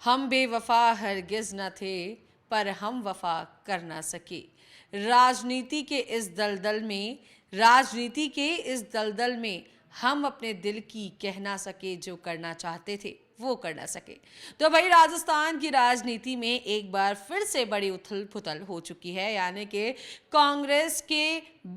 हम बेवफा हरगिज न थे पर हम वफा कर ना सके। राजनीति के इस दलदल में राजनीति के इस दलदल में हम अपने दिल की कह ना सके, जो करना चाहते थे वो कर ना सके। तो भाई राजस्थान की राजनीति में एक बार फिर से बड़ी उथल पुथल हो चुकी है, यानी कि कांग्रेस के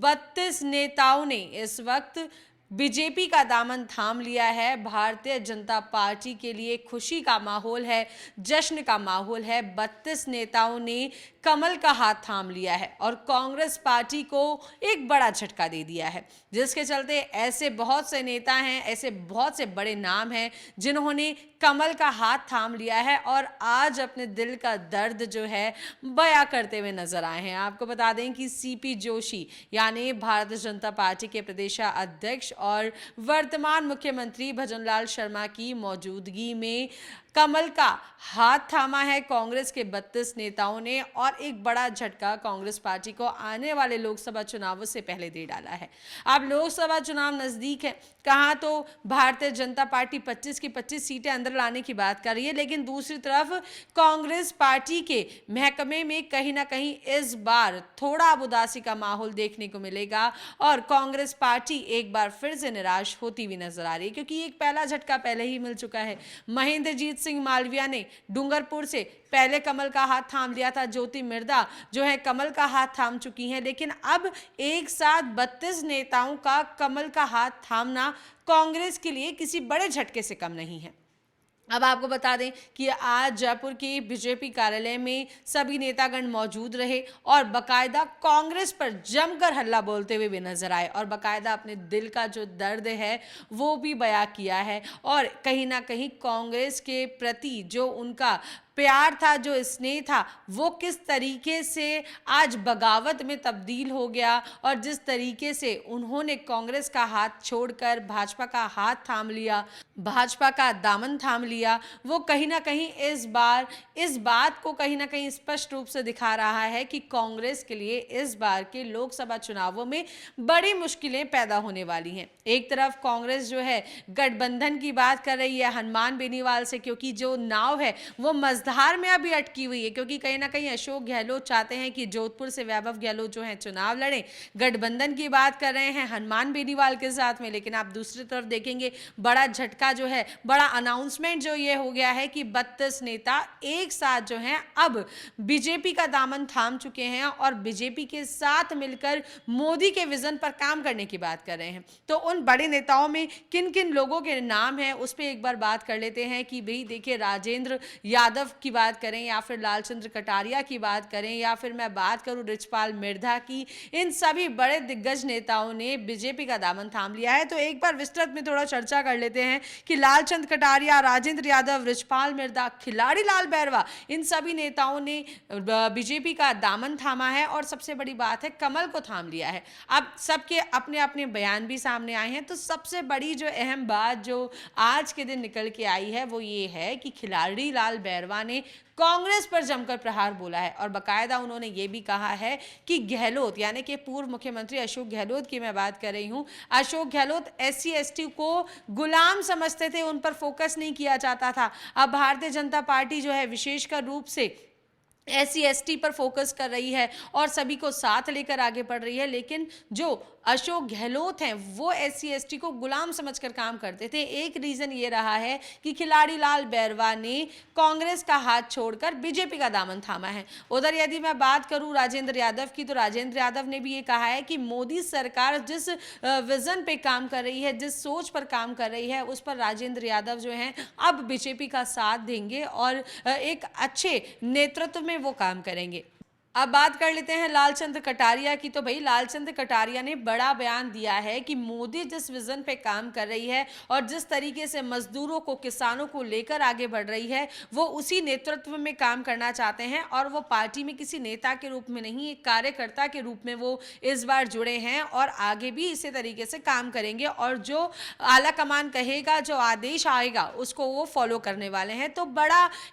32 नेताओं ने इस वक्त बीजेपी का दामन थाम लिया है। भारतीय जनता पार्टी के लिए खुशी का माहौल है, जश्न का माहौल है। 32 नेताओं ने कमल का हाथ थाम लिया है और कांग्रेस पार्टी को एक बड़ा झटका दे दिया है, जिसके चलते ऐसे बहुत से नेता हैं, ऐसे बहुत से बड़े नाम हैं जिन्होंने कमल का हाथ थाम लिया है और आज अपने दिल का दर्द जो है बयां करते हुए नजर आए हैं। आपको बता दें कि सीपी जोशी यानी भारतीय जनता पार्टी के प्रदेश अध्यक्ष और वर्तमान मुख्यमंत्री भजनलाल शर्मा की मौजूदगी में कमल का हाथ थामा है कांग्रेस के 32 नेताओं ने और एक बड़ा झटका कांग्रेस पार्टी को आने वाले लोकसभा चुनावों से पहले दे डाला है। अब लोकसभा चुनाव नजदीक है, कहां तो भारतीय जनता पार्टी 25 की 25 सीटें अंदर लाने की बात कर रही है, लेकिन दूसरी तरफ कांग्रेस पार्टी के महकमे में कहीं ना कहीं इस बार थोड़ा अब उदासी का माहौल देखने को मिलेगा और कांग्रेस पार्टी एक बार फिर से निराश होती हुई नजर आ रही है, क्योंकि एक पहला झटका पहले ही मिल चुका है। महेंद्रजीत सिंह मालविया ने डूंगरपुर से पहले कमल का हाथ थाम लिया था, ज्योति मिर्धा जो है कमल का हाथ थाम चुकी हैं, लेकिन अब एक साथ 32 नेताओं का कमल का हाथ थामना कांग्रेस के लिए किसी बड़े झटके से कम नहीं है। अब आपको बता दें कि आज जयपुर के बीजेपी कार्यालय में सभी नेतागण मौजूद रहे और बकायदा कांग्रेस पर जमकर हल्ला बोलते हुए भी नजर आए और बकायदा अपने दिल का जो दर्द है वो भी बयां किया है और कहीं ना कहीं कांग्रेस के प्रति जो उनका प्यार था, जो स्नेह था, वो किस तरीके से आज बगावत में तब्दील हो गया और जिस तरीके से उन्होंने कांग्रेस का हाथ छोड़कर भाजपा का हाथ थाम लिया, भाजपा का दामन थाम लिया, वो कहीं ना कहीं इस बार इस बात को कहीं ना कहीं स्पष्ट रूप से दिखा रहा है कि कांग्रेस के लिए इस बार के लोकसभा चुनावों में बड़ी मुश्किलें पैदा होने वाली हैं। एक तरफ कांग्रेस जो है गठबंधन की बात कर रही है हनुमान बेनीवाल से, क्योंकि जो नाव है वो मझधार में अभी अटकी हुई है, क्योंकि कहीं ना कहीं अशोक गहलोत चाहते हैं कि जोधपुर से वैभव गहलोत जो है चुनाव लड़े। गठबंधन की बात कर रहे हैं हनुमान बेनीवाल के साथ में, लेकिन आप दूसरी तरफ देखेंगे बड़ा झटका जो है, बड़ा अनाउंसमेंट जो ये हो गया है कि 32 नेता एक साथ जो हैं अब बीजेपी का दामन थाम चुके हैं और बीजेपी के साथ मिलकर मोदी के विजन पर काम करने की बात कर रहे हैं। तो उन बड़े नेताओं में किन किन लोगों के नाम हैं उस पर एक बार बात कर लेते हैं कि भाई देखिए, राजेंद्र यादव की बात करें या फिर लालचंद्र कटारिया की बात करें या फिर मैं बात करूं रिचपाल मिर्धा की, इन सभी बड़े दिग्गज नेताओं ने बीजेपी का दामन थाम लिया है। तो एक बार विस्तृत में थोड़ा चर्चा कर लेते हैं कि लालचंद कटारिया, राजेंद्र यादव, रिचपाल मिर्धा, खिलाड़ी लाल बैरवा, इन सभी नेताओं ने बीजेपी का दामन थामा है और सबसे बड़ी बात है कमल को थाम लिया है। अब सबके अपने अपने बयान भी सामने आए हैं, तो सबसे बड़ी जो अहम बात जो आज के दिन निकल के आई है वो ये है कि खिलाड़ी लाल बैरवा ने कांग्रेस पर जमकर प्रहार बोला है और बकायदा उन्होंने ये भी कहा है कि गहलोत यानी कि पूर्व मुख्यमंत्री अशोक गहलोत की मैं बात कर रही हूं, अशोक गहलोत SC ST को गुलाम समझते थे, उन पर फोकस नहीं किया जाता था। अब भारतीय जनता पार्टी जो है विशेषकर रूप से SC ST पर फोकस कर रही है और सभी को साथ लेकर आगे बढ़ रही है, लेकिन जो अशोक गहलोत हैं वो SC ST को गुलाम समझकर काम करते थे। एक रीजन ये रहा है कि खिलाड़ी लाल बैरवा ने कांग्रेस का हाथ छोड़कर बीजेपी का दामन थामा है। उधर यदि मैं बात करूं राजेंद्र यादव की, तो राजेंद्र यादव ने भी ये कहा है कि मोदी सरकार जिस विजन पे काम कर रही है, जिस सोच पर काम कर रही है, उस पर राजेंद्र यादव जो हैं अब बीजेपी का साथ देंगे और एक अच्छे नेतृत्व में वो काम करेंगे। अब बात कर लेते हैं लालचंद कटारिया की। तो भाई लालचंद कटारिया ने बड़ा बयान दिया है कि मोदी जिस विजन पे काम कर रही है और जिस तरीके से मजदूरों को, किसानों को लेकर आगे बढ़ रही है, वो उसी नेतृत्व में काम करना चाहते हैं और वो पार्टी में किसी नेता के रूप में नहीं, एक कार्यकर्ता के रूप में वो इस बार जुड़े हैं और आगे भी इसी तरीके से काम करेंगे और जो आला कमान कहेगा, जो आदेश आएगा उसको वो फॉलो करने वाले हैं। तो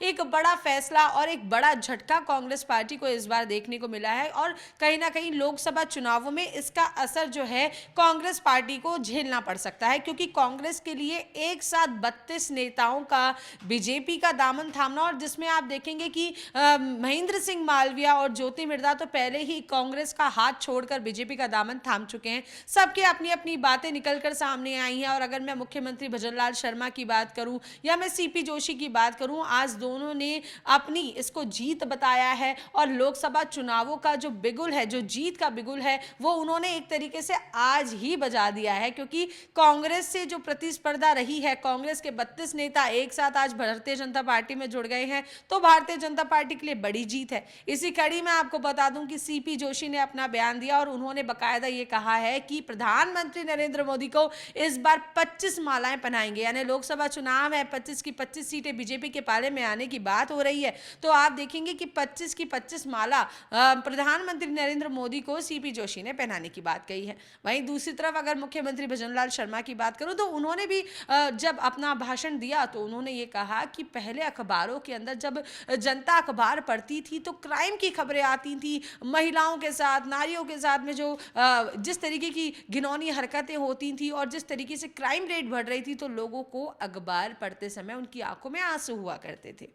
एक बड़ा फैसला और एक बड़ा झटका कांग्रेस पार्टी को इस बार देखने को मिला है और कहीं ना कहीं लोकसभा चुनावों में इसका असर जो है कांग्रेस पार्टी को झेलना पड़ सकता है, क्योंकि कांग्रेस के लिए एक साथ 32 नेताओं का बीजेपी का दामन थामना, और जिसमें आप देखेंगे कि महेंद्र सिंह मालविया और ज्योति मिर्धा तो पहले ही कांग्रेस का हाथ छोड़कर बीजेपी का दामन थाम चुके हैं। सबके अपनी अपनी बातें निकलकर सामने आई हैं। और अगर मैं मुख्यमंत्री भजनलाल शर्मा की बात करूं या मैं सीपी जोशी की बात करूं, आज दोनों ने अपनी इसको जीत बताया है और लोकसभा चुनावों का जो बिगुल है, जो जीत का बिगुल है, वो उन्होंने एक तरीके से आज ही बजा दिया है। क्योंकि कांग्रेस से जो प्रतिस्पर्धा रही है, कांग्रेस के 32 नेता एक साथ आज भारतीय जनता पार्टी में जुड़ गए हैं, तो भारतीय जनता पार्टी के लिए बड़ी जीत है। इसी कड़ी में आपको बता दूं कि सीपी जोशी ने अपना बयान दिया और उन्होंने बकायदा ये कहा है कि प्रधानमंत्री नरेंद्र मोदी को इस बार 25 मालाएं पहनाएंगे। यानी लोकसभा चुनाव है, 25 की 25 सीटें बीजेपी के पाले में आने की बात हो रही है, तो आप देखेंगे कि 25 की 25 माला प्रधानमंत्री नरेंद्र मोदी को सीपी जोशी ने पहनाने की बात कही है। वहीं दूसरी तरफ अगर मुख्यमंत्री भजनलाल शर्मा की बात करूं तो उन्होंने भी जब अपना भाषण दिया तो उन्होंने ये कहा कि पहले अखबारों के अंदर जब जनता अखबार पढ़ती थी तो क्राइम की खबरें आती थी, महिलाओं के साथ, नारियों के साथ में जो जिस तरीके की घिनौनी हरकतें होती थी और जिस तरीके से क्राइम रेट बढ़ रही थी, तो लोगों को अखबार पढ़ते समय उनकी आंखों में आंसू हुआ करते थे।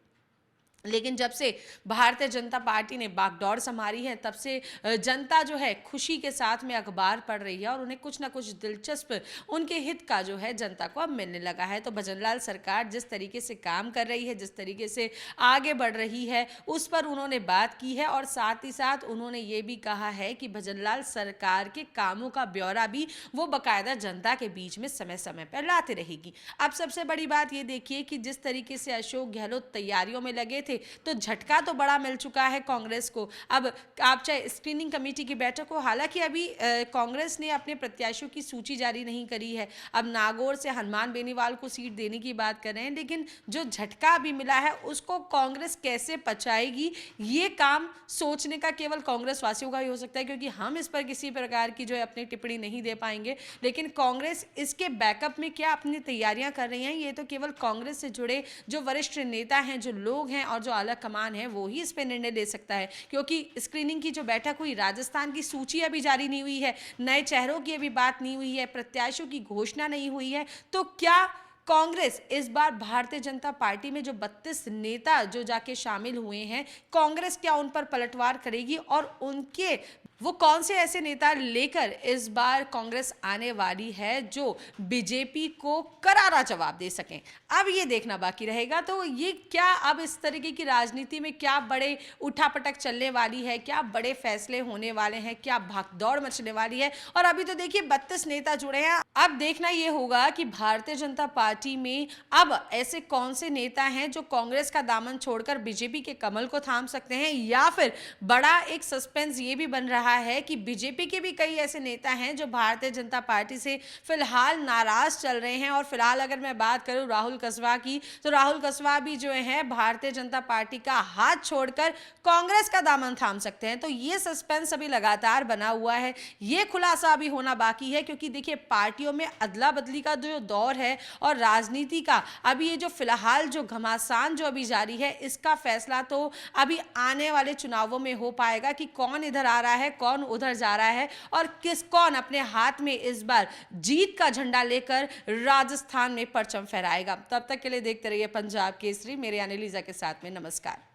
लेकिन जब से भारतीय जनता पार्टी ने बागडोर संभाली है, तब से जनता जो है खुशी के साथ में अखबार पढ़ रही है और उन्हें कुछ ना कुछ दिलचस्प उनके हित का जो है जनता को अब मिलने लगा है। तो भजनलाल सरकार जिस तरीके से काम कर रही है, जिस तरीके से आगे बढ़ रही है, उस पर उन्होंने बात की है और साथ ही साथ उन्होंने ये भी कहा है कि भजनलाल सरकार के कामों का ब्यौरा भी वो बाकायदा जनता के बीच में समय समय पर लाते रहेगी। अब सबसे बड़ी बात ये देखिए कि जिस तरीके से अशोक गहलोत तैयारियों में लगे थे, तो झटका तो बड़ा मिल चुका है कांग्रेस को। अब आप चाहे स्क्रीनिंग कमेटी की बैठक हो, हालांकि अभी कांग्रेस ने अपने प्रत्याशियों की सूची जारी नहीं करी है, अब नागौर से हनुमान बेनीवाल को सीट देने की बात कर रहे हैं, लेकिन जो झटका अभी मिला है उसको कांग्रेस कैसे पचाएगी, ये काम सोचने का केवल कांग्रेस वासियों का ही हो सकता है, क्योंकि हम इस पर किसी प्रकार की जो है अपनी टिप्पणी नहीं दे पाएंगे। लेकिन कांग्रेस इसके बैकअप में क्या अपनी तैयारियां कर रही हैं, ये तो केवल कांग्रेस से जुड़े जो वरिष्ठ नेता हैं, जो लोग हैं और जो आला कमान है, वो ही इस पे निर्णय ले सकता है। क्योंकि स्क्रीनिंग की जो बैठक हुई, राजस्थान की सूची अभी जारी नहीं हुई है, नए चेहरों की अभी बात नहीं हुई है, प्रत्याशियों की घोषणा नहीं हुई है, तो क्या कांग्रेस इस बार भारतीय जनता पार्टी में जो 32 नेता जो जाके शामिल हुए हैं, कांग्रेस क्या उन पर पलटवार करेगी और उनके वो कौन से ऐसे नेता लेकर इस बार कांग्रेस आने वाली है जो बीजेपी को करारा जवाब दे सकें, अब ये देखना बाकी रहेगा। तो ये क्या अब इस तरीके की राजनीति में क्या बड़े उठापटक चलने वाली है, क्या बड़े फैसले होने वाले हैं, क्या भागदौड़ मचने वाली है। और अभी तो देखिए 32 नेता जुड़े हैं, अब देखना ये होगा कि भारतीय जनता पार्टी में अब ऐसे कौन से नेता हैं जो कांग्रेस का दामन छोड़कर बीजेपी के कमल को थाम सकते हैं, या फिर बड़ा एक सस्पेंस ये भी बन रहा है कि बीजेपी के भी कई ऐसे नेता हैं जो भारतीय जनता पार्टी से फिलहाल नाराज चल रहे हैं। और फिलहाल अगर मैं बात करूं राहुल कसवा की, तो राहुल कसवा भी जो है भारतीय जनता पार्टी का हाथ छोड़कर कांग्रेस का दामन थाम सकते हैं। तो ये सस्पेंस अभी लगातार बना हुआ है, ये खुलासा अभी होना बाकी है, क्योंकि देखिए पार्टियों में अदला बदली का जो दौर है और राजनीति का अभी ये जो फिलहाल जो घमासान जो अभी जारी है, इसका फैसला तो अभी आने वाले चुनावों में हो पाएगा कि कौन इधर आ रहा है, कौन उधर जा रहा है और कौन अपने हाथ में इस बार जीत का झंडा लेकर राजस्थान में परचम फहराएगा। तब तक के लिए देखते रहिए पंजाब केसरी, मेरे यानी लीजा के साथ में। नमस्कार।